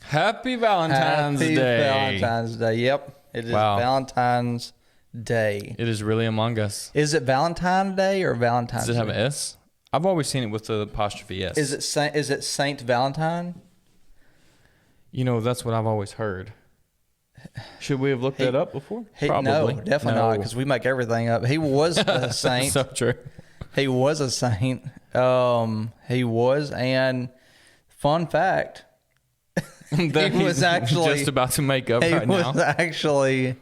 Happy Valentine's Happy Day. Valentine's Day. Yep. It is Valentine's Day. It is really among us. Is it Valentine Day or Valentine's Day? Does it have an S? I've always seen it with the apostrophe S. Is it Saint Valentine? You know, that's what I've always heard. Should we have looked that up before? Probably. No, definitely not, because we make everything up. He was a saint. So true. He was a saint. He was, and fun fact, that he was actually just about to make up right now. He was actually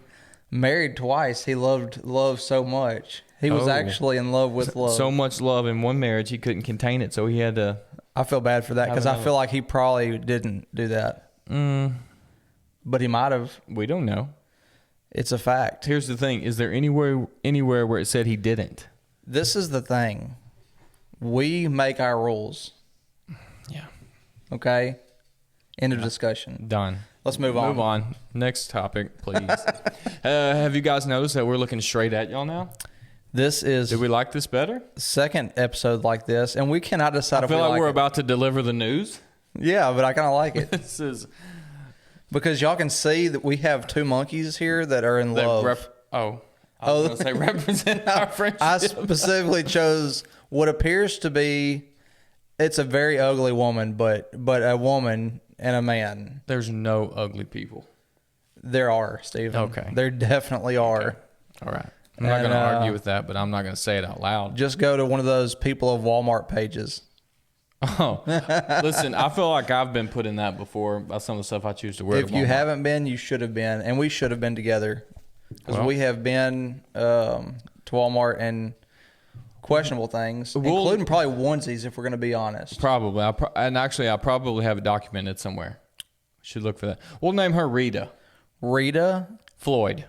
married twice. He loved love so much. He was actually in love with love. So much love in one marriage, he couldn't contain it, so he had to. I feel bad for that because I feel like he probably didn't do that. But he might have. We don't know. It's a fact. Here's the thing. Is there anywhere where it said he didn't? This is the thing. We make our rules. Yeah. Okay? End of discussion. Done. Let's move on. Move on. Next topic, please. Have you guys noticed that we're looking straight at y'all now? This is... Did we like this better? Second episode like this, and we cannot decide if we like it. I feel like we're about to deliver the news. Yeah, but I kind of like it. This is... Because y'all can see that we have two monkeys here that are in love. I was going to say represent our friendship. I specifically chose what appears to be... It's a very ugly woman, but a woman and a man. There's no ugly people. There are, Stephen. Okay. There definitely are. Okay. All right. I'm not going to argue with that, but I'm not going to say it out loud. Just go to one of those People of Walmart pages. Oh, listen, I feel like I've been put in that before by some of the stuff I choose to wear. If you haven't been, you should have been. And we should have been together. Because we have been to Walmart and questionable things, including probably onesies, if we're going to be honest. Probably. I probably have it documented somewhere. Should look for that. We'll name her Rita. Rita. Floyd.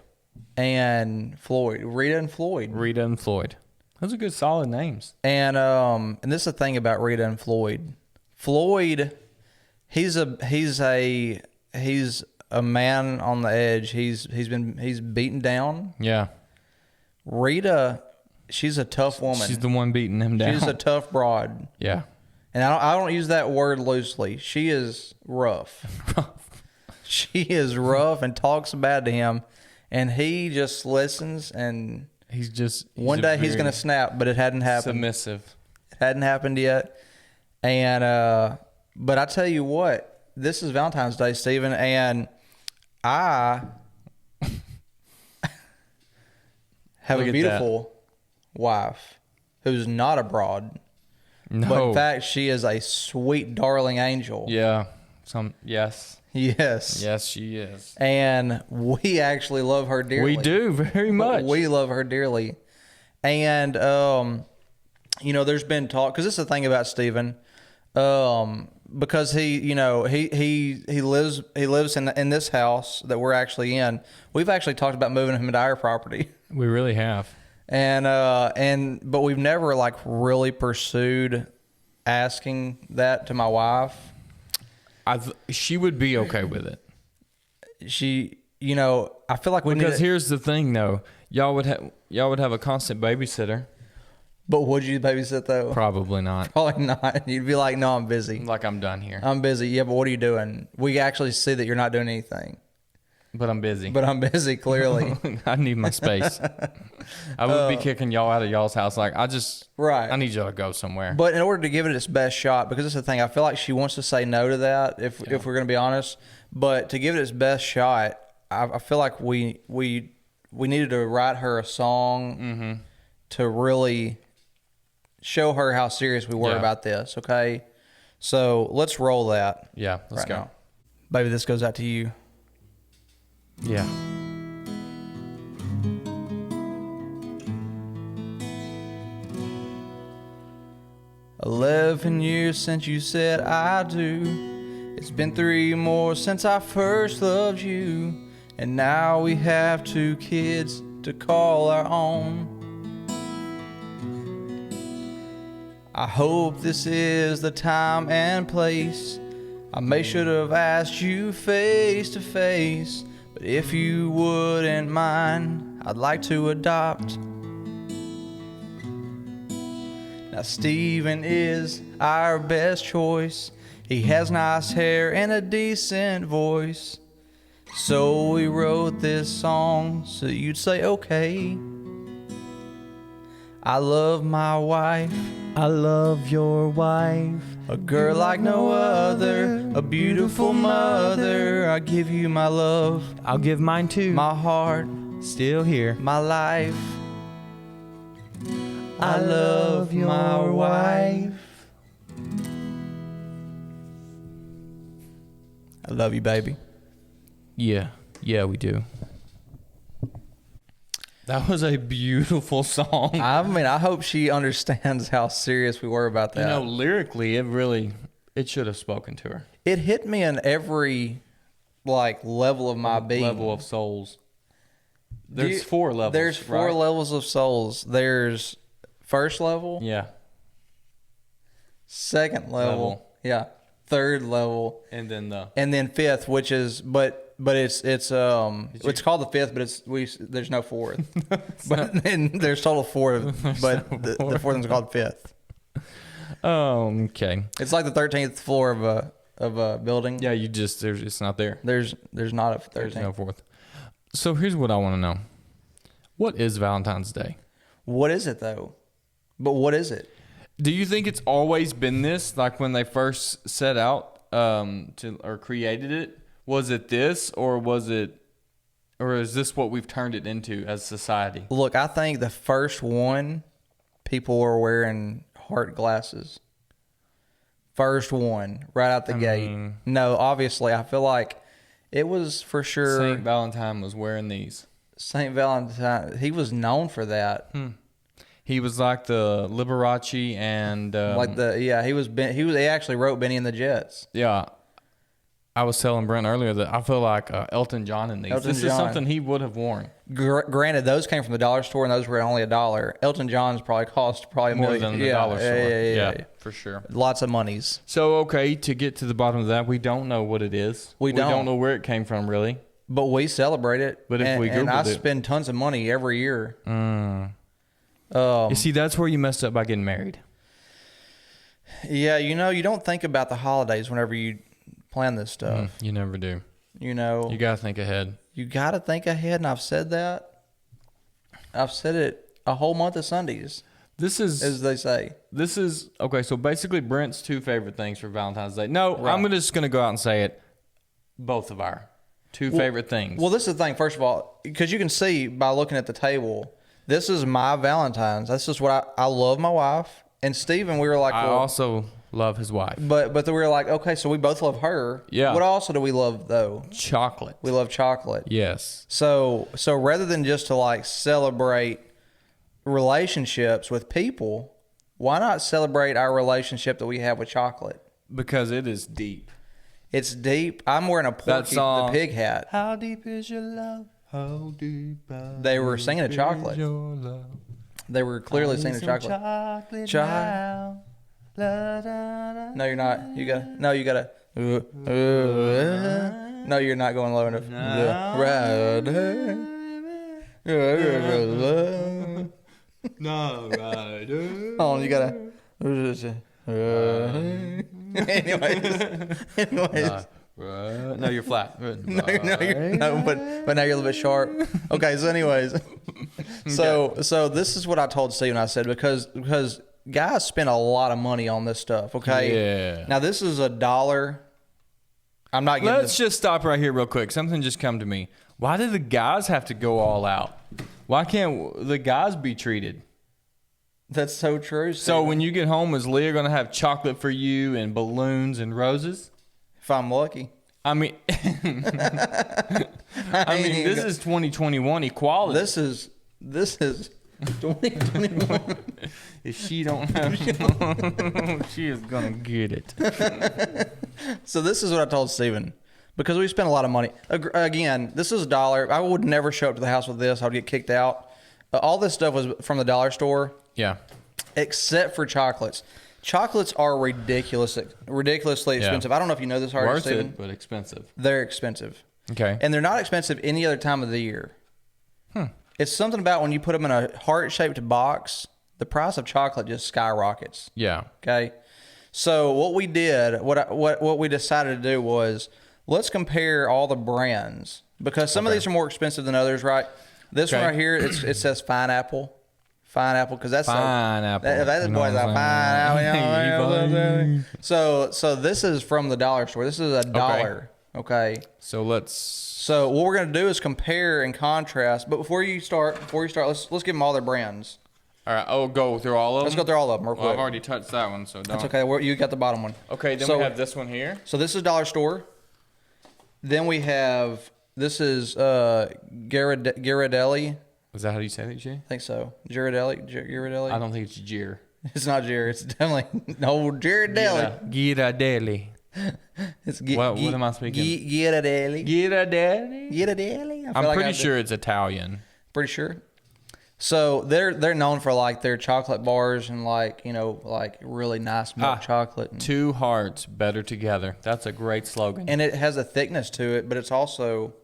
And Floyd. Rita and Floyd. Rita and Floyd. Those are good, solid names. And this is the thing about Rita and Floyd. Floyd, he's a man on the edge. He's beaten down. Yeah. Rita, she's a tough woman. She's the one beating him down. She's a tough broad. Yeah. And I don't use that word loosely. She is rough. She is rough and talks bad to him, and he just listens and. One day he's going to snap, but it hadn't happened. Submissive. It hadn't happened yet. And, but I tell you what, this is Valentine's Day, Stephen, and I have a beautiful wife who's not a broad. No. But in fact, she is a sweet, darling angel. Yeah. Yes. Yes. Yes, she is. And we actually love her dearly. We do, very much. We love her dearly. And, there's been talk, because this is the thing about Stephen, because he lives in this house that we're actually in. We've actually talked about moving him into our property. We really have. But we've never really pursued asking that to my wife. She would be okay with it. She, I feel like because here's the thing though, y'all would have a constant babysitter. But would you babysit though? Probably not. Probably not. You'd be like, no, I'm busy. Like I'm done here. I'm busy. Yeah, but what are you doing? We actually see that you're not doing anything. But I'm busy. Clearly. I need my space. I would be kicking y'all out of y'all's house. I need y'all to go somewhere. But in order to give it its best shot, because it's the thing, I feel like she wants to say no to that, if we're going to be honest. But to give it its best shot, I feel like we needed to write her a song to really show her how serious we were about this, okay? So let's roll that. Yeah, let's go. Now. Baby, this goes out to you. Yeah. "11 years since you said I do. It's been 3 more since I first loved you. And now we have 2 kids to call our own. I hope this is the time and place. I may should have asked you face to face. But if you wouldn't mind, I'd like to adopt. Now Stephen is our best choice. He has nice hair and a decent voice. So we wrote this song so you'd say okay. I love my wife. I love your wife. A girl like no other, a beautiful mother. I give you my love. I'll give mine too. My heart, still here. my life. I love my wife. I love you, baby. Yeah, we do. That was a beautiful song. I mean, I hope she understands how serious we were about that. You know, lyrically, it should have spoken to her. It hit me in every level of my being. Level of souls. There's 4 levels. There's 4 levels of souls. There's first level. Yeah. Second level. Yeah. Third level. And then fifth, which is it's called the fifth, but there's no fourth. But then there's total 4, but the fourth one's called fifth. Oh, okay. It's like the 13th floor of a building. Yeah, it's not there. There's not a 13th. There's no fourth. So here's what I want to know. What is Valentine's Day? What is it though? But what is it? Do you think it's always been this? Like when they first set out or created it, was it this, or is this what we've turned it into as society? Look, I think the first one, people were wearing heart glasses. First one, right out the gate. No, obviously, I feel like it was for sure. Saint Valentine was wearing these. Saint Valentine, he was known for that. He was like the Liberace and he actually wrote Benny and the Jets. Yeah. I was telling Brent earlier that I feel like Elton John in these. This is something he would have worn. Granted, those came from the dollar store and those were only $1. Elton John's cost $1 million. More than the dollar store. Yeah, for sure. Lots of monies. So, okay, to get to the bottom of that, we don't know what it is. We don't know where it came from, really. But we celebrate it. But if we Googled and I spend tons of money every year. You see, that's where you messed up by getting married. Yeah, you don't think about the holidays whenever you plan this stuff. You never do. You gotta think ahead. You gotta think ahead, and I've said that. I've said it a whole month of Sundays. This is, as they say. This is okay. So basically, Brent's 2 favorite things for Valentine's Day. No, right. I'm just gonna go out and say it. Both of our 2 favorite things. Well, this is the thing. First of all, because you can see by looking at the table, this is my Valentine's. This is what I love my wife. And Stephen, we were like, I also love his wife. But we were like, okay, so we both love her. Yeah. What also do we love though? Chocolate. We love chocolate. Yes. So rather than just to celebrate relationships with people, why not celebrate our relationship that we have with chocolate? Because it is deep. It's deep. I'm wearing a Porky the Pig hat. How deep is your love? How deep? They were singing a chocolate. They were clearly singing a chocolate. Chocolate. No, you're not. You gotta. No, you're not going low enough. No, rider. Oh, you gotta. Anyways. No, you're flat. But now you're a little bit sharp. Okay, so anyways, so this is what I told Steve, and I said because guys spend a lot of money on this stuff. Okay, yeah. Now this is $1. I'm not getting. Let's just stop right here real quick. Something just come to me. Why do the guys have to go all out? Why can't the guys be treated? That's so true. Steve. So when you get home, is Leah going to have chocolate for you and balloons and roses? If I'm lucky. I mean, this is 2021 equality. This is 2021. If she don't have, she is gonna get it. So this is what I told Stephen, because we spent a lot of money. Again, this is $1. I would never show up to the house with this. I would get kicked out. All this stuff was from the dollar store. Yeah. Except for chocolates. Chocolates are ridiculously expensive. I don't know if you know this already, Worth Stephen. it, but expensive. They're expensive. Okay. And they're not expensive any other time of the year. It's something about when you put them in a heart-shaped box, the price of chocolate just skyrockets. Yeah. Okay. So what we did, what we decided to do was let's compare all the brands because some of these are more expensive than others, right? This one right here, it says pineapple. Pineapple, because that's pineapple. That boy's a pineapple. So this is from the dollar store. This is $1. Okay. So what we're gonna do is compare and contrast. But before you start, let's give them all their brands. All right. Oh, go through all of them. Let's go through all of them real quick. I've already touched that one, so don't. That's okay. You got the bottom one. Okay. Then we have this one here. So this is dollar store. Then we have this is Ghirardelli. Is that how you say that, Jay? I think so. Ghirardelli. I don't think it's Gir. It's not Gir. It's definitely no Ghirardelli. Ghirardelli. It's what am I speaking? Ghirardelli. I'm pretty sure it's Italian. Pretty sure. So they're known for like their chocolate bars and like really nice milk chocolate. And, 2 hearts better together. That's a great slogan. And it has a thickness to it, but it's also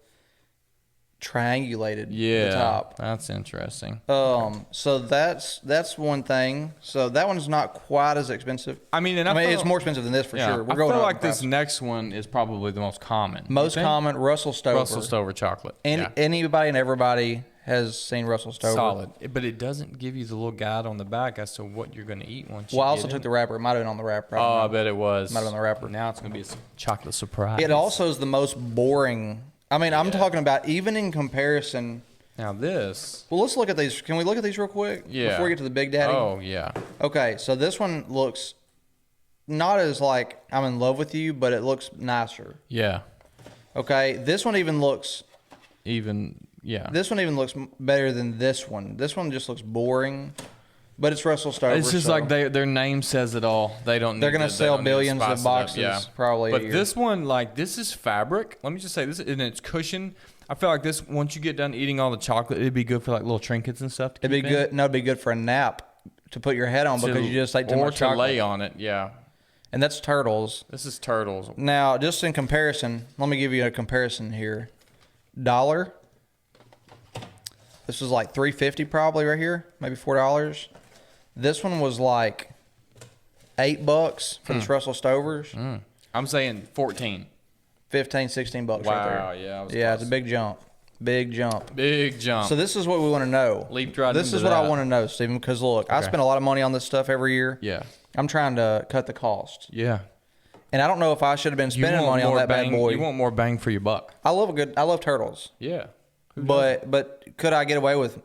triangulated. Yeah, at the top. That's interesting. So that's one thing. So that one's not quite as expensive. I mean, it's more expensive than this for sure. I feel like this next one is probably the most common. Most common, Russell Stover. Russell Stover chocolate. Anybody and everybody has seen Russell Stover. Solid, but it doesn't give you the little guide on the back as to what you're going to eat once. Well, I also took the wrapper. It might have been on the wrapper. I bet it was. Might have been on the wrapper. Now it's going to be a chocolate surprise. It also is the most boring. I mean, I'm talking about even in comparison. Now this. Well, let's look at these. Can we look at these real quick? Yeah. Before we get to the Big Daddy. Oh yeah. Okay, so this one looks not as like I'm in love with you, but it looks nicer. Yeah. Okay, this one even looks. Yeah. This one even looks better than this one. This one just looks boring, but it's Russell Stover. It's just like their name says it all. They're gonna sell billions of boxes probably. But this one, this is fabric. Let me just say this, and it's cushion. I feel like this. Once you get done eating all the chocolate, it'd be good for like little trinkets and stuff. It'd be good. No, it'd be good for a nap to put your head on because you just ate too much chocolate. Or to lay on it. Yeah. And that's Turtles. This is Turtles. Now, just in comparison, let me give you a comparison here. Dollar. This was like $3.50 probably right here, maybe $4. This one was like $8 for this Russell Stovers. I'm saying 14. 15, $16 right there. Wow, yeah. Yeah, it's a big jump. Big jump. Big jump. So this is what we want to know. Leaped right This into is what that. I want to know, Stephen, because look, I spend a lot of money on this stuff every year. Yeah. I'm trying to cut the cost. Yeah. And I don't know if I should have been spending money on that bad boy. You want more bang for your buck. I love Turtles. Yeah. But could I get away with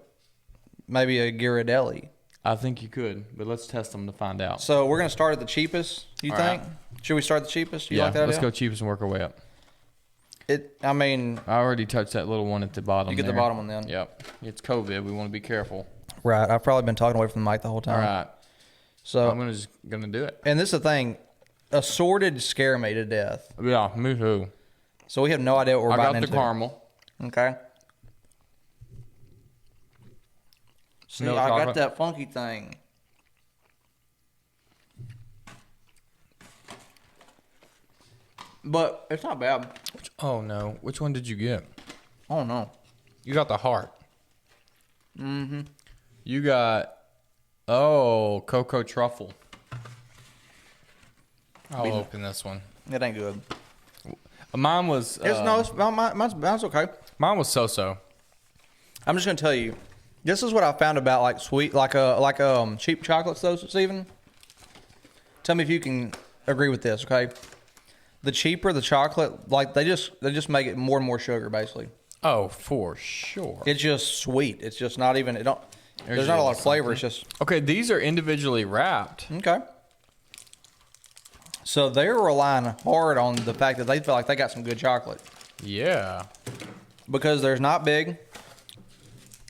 maybe a Ghirardelli? I think you could, but let's test them to find out. So we're going to start at the cheapest, you think? Right. Should we start at the cheapest? You like that let's idea? go cheapest and work our way up. I already touched that little one at the bottom. You get the bottom one then. Yep. It's COVID. We want to be careful. Right. I've probably been talking away from the mic the whole time. All right. So I'm just going to do it. And this is the thing. Assorted scare me to death. Yeah, me too. So we have no idea what we're biting into. I got the caramel. Okay. See, I got that funky thing. But it's not bad. Oh, no. Which one did you get? I don't know. You got the heart. Mm-hmm. You got, cocoa truffle. I'll open this one. It ain't good. Mine was... mine's okay. Mine was so-so. I'm just going to tell you. This is what I found about like sweet, cheap chocolates though, Stephen. Tell me if you can agree with this, okay? The cheaper the chocolate, like they just make it more and more sugar, basically. Oh, for sure. It's just sweet. It's just not even. There's not a lot of flavor. It's just okay. These are individually wrapped. Okay. So they're relying hard on the fact that they feel like they got some good chocolate. Yeah. Because there's not big.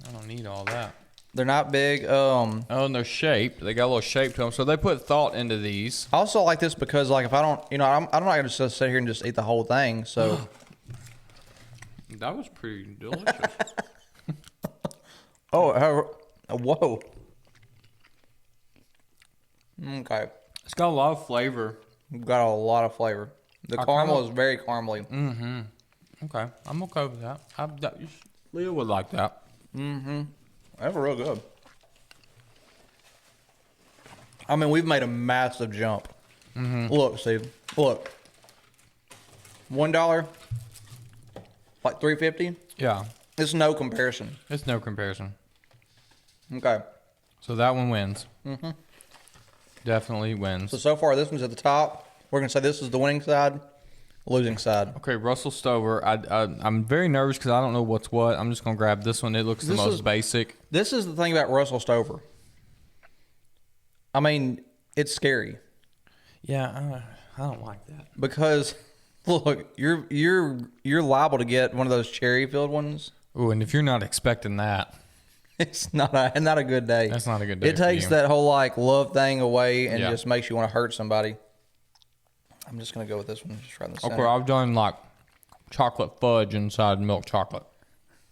I don't need all that. They're not big. And they're shaped. They got a little shape to them, so they put thought into these. I also like this because, like, if I don't, I'm not gonna just sit here and just eat the whole thing. So that was pretty delicious. Whoa. Okay. It's got a lot of flavor. Got a lot of flavor. The caramel is very caramely. Mm-hmm. Okay, I'm okay with that. Leah would like that. Mm-hmm. That's real good. I mean, we've made a massive jump. Look, Steve. Look. $1, like $3.50. Yeah. It's no comparison. It's no comparison. Okay. So that one wins. Mm-hmm. Definitely wins. So far, this one's at the top. We're going to say this is the winning side, losing side. Okay, Russell Stover. I'm very nervous because I don't know what's what. I'm just going to grab this one. It looks the most basic. This is the thing about Russell Stover. I mean, it's scary. Yeah, I don't like that. Because, look, you're liable to get one of those cherry-filled ones. Ooh, and if you're not expecting that. It's not a good day. That's not a good day. It takes that whole like love thing away and Yeah. just makes you want to hurt somebody. I'm just gonna go with this one. Just right in the center. Okay, I've done like chocolate fudge inside milk chocolate.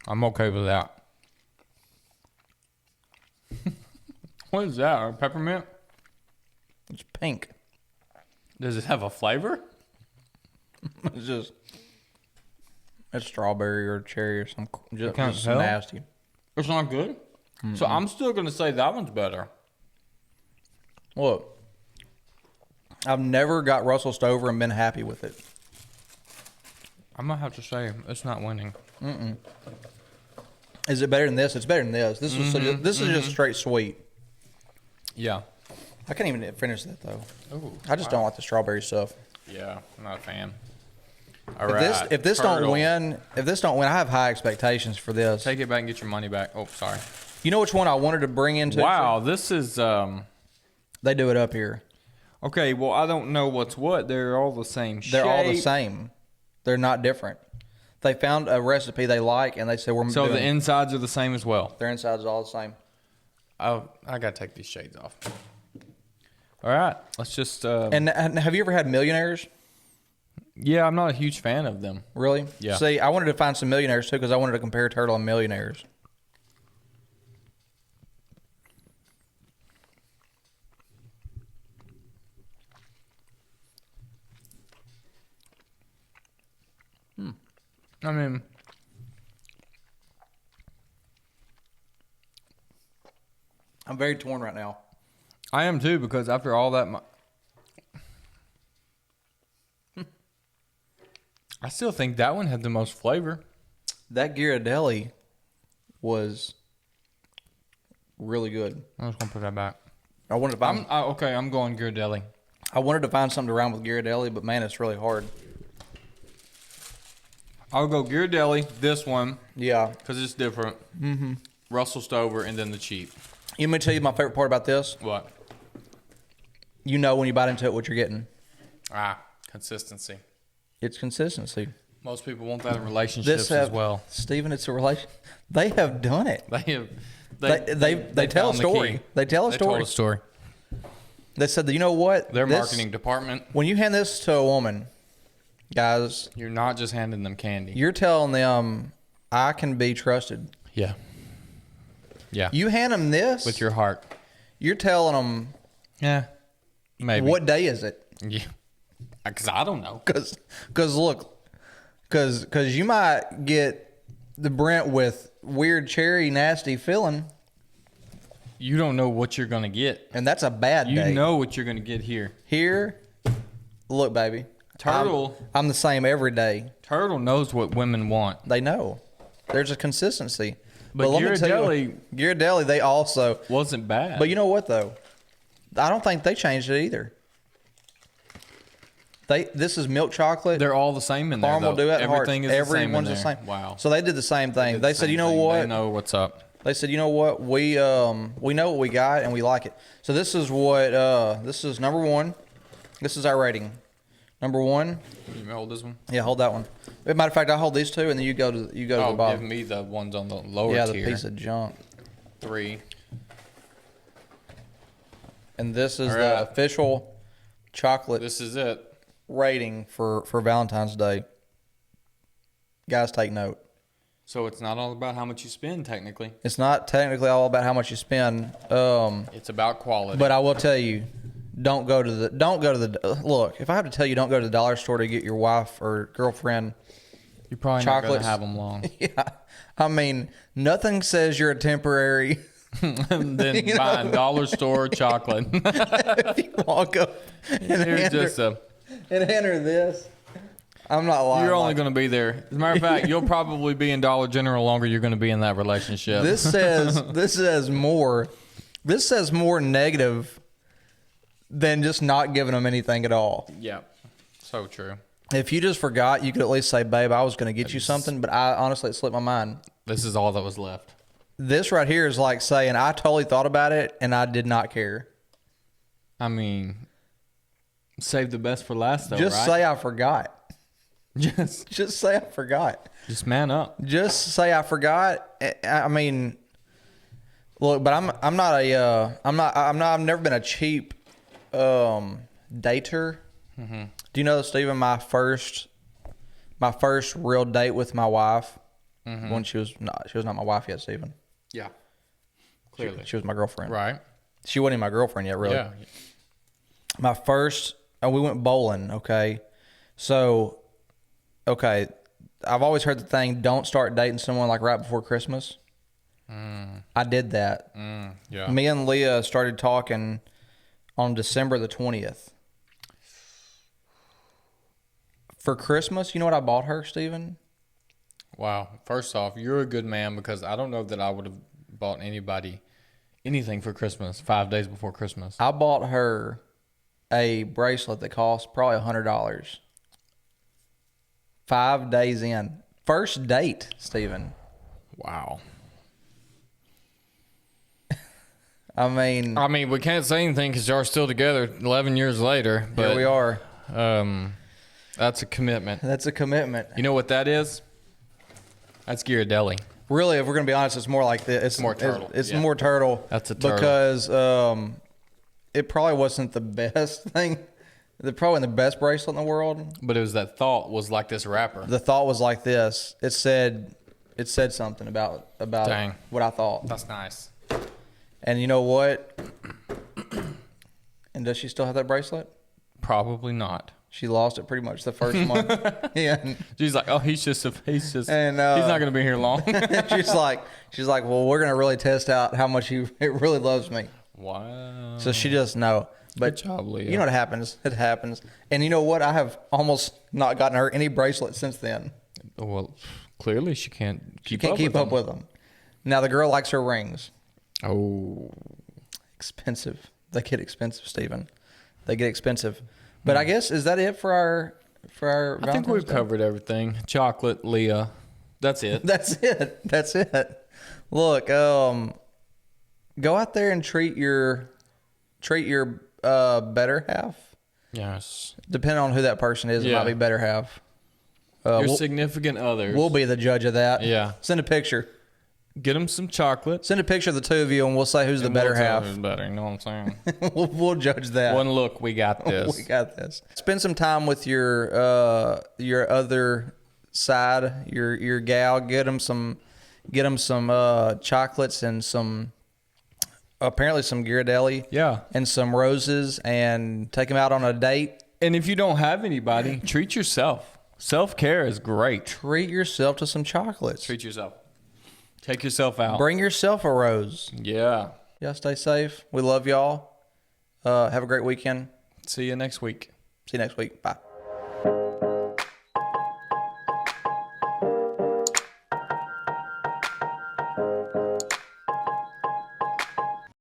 I'm okay with that. What is that? Peppermint? It's pink. Does it have a flavor? It's strawberry or cherry or some can't just tell? nasty. It's not good. Mm-hmm. So I'm still gonna say that one's better. Look, I've never got Russell Stover and been happy with it. I'm gonna have to say it's not winning. Is it better than this? It's better than this. This is this is just straight sweet. Yeah. I can't even finish that though. Ooh, I just don't like the strawberry stuff. Yeah, I'm not a fan. All right. If this Turtle. don't win, I have high expectations for this. Take it back and get your money back. Oh, sorry. You know which one I wanted to bring into? Wow, this is They do it up here. okay. Well, I don't know what's what. They're all the same shape. They're all the same. They're not different. They found a recipe they like, and they said we're So doing the insides are the same as well. their insides are all the same. Oh, I gotta take these shades off. All right, let's just. And have you ever had millionaires? Yeah, I'm not a huge fan of them. Really? Yeah. See, I wanted to find some millionaires too because I wanted to compare turtle and millionaires. I mean, I'm very torn right now. I am too because after all that, I still think that one had the most flavor. That Ghirardelli was really good. I'm just gonna put that back. I wanted to find. I'm going Ghirardelli. I wanted to find something to rhyme with Ghirardelli, but man, it's really hard. I'll go Ghirardelli, this one, Yeah. because it's different. Mm-hmm. Russell Stover, and then the cheap. You want me to tell you my favorite part about this? What? You know when you bite into it what you're getting. Consistency. It's consistency. Most people want that in relationships as well. Stephen, it's a relation. They have done it. They tell a found the story. key. They tell a They story. told a story. They said that, you know what? Their This- marketing department. When you hand this to a woman, guys, You're not just handing them candy. you're telling them, I can be trusted. Yeah. Yeah. You hand them this, With your heart. you're telling them, Yeah. Maybe. what day is it? Yeah. Because I don't know. Because you might get the Brent with weird cherry nasty filling, You don't know what you're going to get. and that's a bad You day. know what you're going to get here. Here, look, baby. Turtle. I'm the same every day. Turtle knows what women want. They know. There's a consistency. But let me tell you, Ghirardelli, they also. wasn't bad. But you know what though? I don't think they changed it either. This is milk chocolate. They're all the same in there. Caramel though. duet heart. Everything is Everyone's the the same. same. In there. Wow. So they did the same thing. They said, you know what? They know what's up. They said, you know what? We know what we got and we like it. So this is what this is number one. This is our rating. Number one. You hold this one. Yeah, hold that one. As a matter of fact, I'll hold these two, and then you go to the Oh, bottom. give me the ones on the lower Yeah, the tier. piece of junk. 3. And this is All the right. official chocolate This is it. rating for Valentine's Day. Guys, take note. So it's not all about how much you spend, technically. It's not technically all about how much you spend. It's about quality. But I will tell you, don't go to the look. If I have to tell you, don't go to the dollar store to get your wife or girlfriend. you're probably not going chocolates. to have them long. Yeah, I mean, nothing says you're a temporary and then buying dollar store chocolate. If you walk up and Here's just a. hand her this, I'm not lying. You're only going to be there. As a matter of fact, you'll probably be in Dollar General longer you're going to be in that relationship. This says more negative than just not giving them anything at all. Yeah, so true. If you just forgot, you could at least say, babe, I was going to get you something, but I honestly, it slipped my mind. This is all that was left. This right here is like saying, I totally thought about it and I did not care. I mean, save the best for last, though, Just right? say I forgot. Just say I forgot. Just man up. Just say I forgot. I mean, look, but I've never been a cheap dater. Mm-hmm. Do you know, Stephen, my first real date with my wife, when she was not my wife yet, Stephen. Yeah, clearly. She was my girlfriend. Right. She wasn't even my girlfriend yet, really. Yeah. My first, we went bowling, okay? So, okay, I've always heard the thing, don't start dating someone like right before Christmas. I did that. Yeah. Me and Leah started talking on December the 20th. For Christmas, you know what I bought her, Stephen? Wow. First off, you're a good man because I don't know that I would have bought anybody anything for Christmas 5 days before Christmas. I bought her a bracelet that cost probably $100. 5 days in. First date, Stephen. Wow. I mean, we can't say anything because y'all are still together 11 years later. But here we are. That's a commitment. That's a commitment. You know what that is? That's Ghirardelli. Really, if we're going to be honest, it's more like this. It's more turtle. It's Yeah. more turtle. That's a turtle. Because it probably wasn't the best thing. Probably the best bracelet in the world. But it was that thought was like this wrapper. The thought was like this. It said something about Dang. what I thought. That's nice. And you know what? And does she still have that bracelet? Probably not. She lost it pretty much the first month. Yeah. She's like, oh, he's not going to be here long. she's like, well, we're gonna really test out how much it really loves me. Wow. So she just know. But Good job, Leah. you know what happens? It happens. And you know what? I have almost not gotten her any bracelets since then. Well, clearly she can't keep Up with them. Now the girl likes her rings. Oh, Expensive. They get expensive, Stephen. They get expensive. But I guess, is that it for our I think we've Valentine's Day? covered everything. Chocolate, Leah. That's it. That's it. Look, go out there and treat your better half. Yes. Depending on who that person is, it Yeah. might be better half. Your significant others. We'll be the judge of that. Yeah. Send a picture. Get them some chocolate. Send a picture of the two of you, and we'll say who's the better We'll tell half. who's better, you know what I'm saying? we'll judge that. One look, we got this. We got this. Spend some time with your other side, your gal. Get them some chocolates and some Ghirardelli. Yeah. And some roses, and take them out on a date. And if you don't have anybody, treat yourself. Self-care is great. Treat yourself to some chocolates. Treat yourself. Take yourself out. Bring yourself a rose. Yeah. Y'all stay safe. We love y'all. Have a great weekend. See you next week. See you next week. Bye.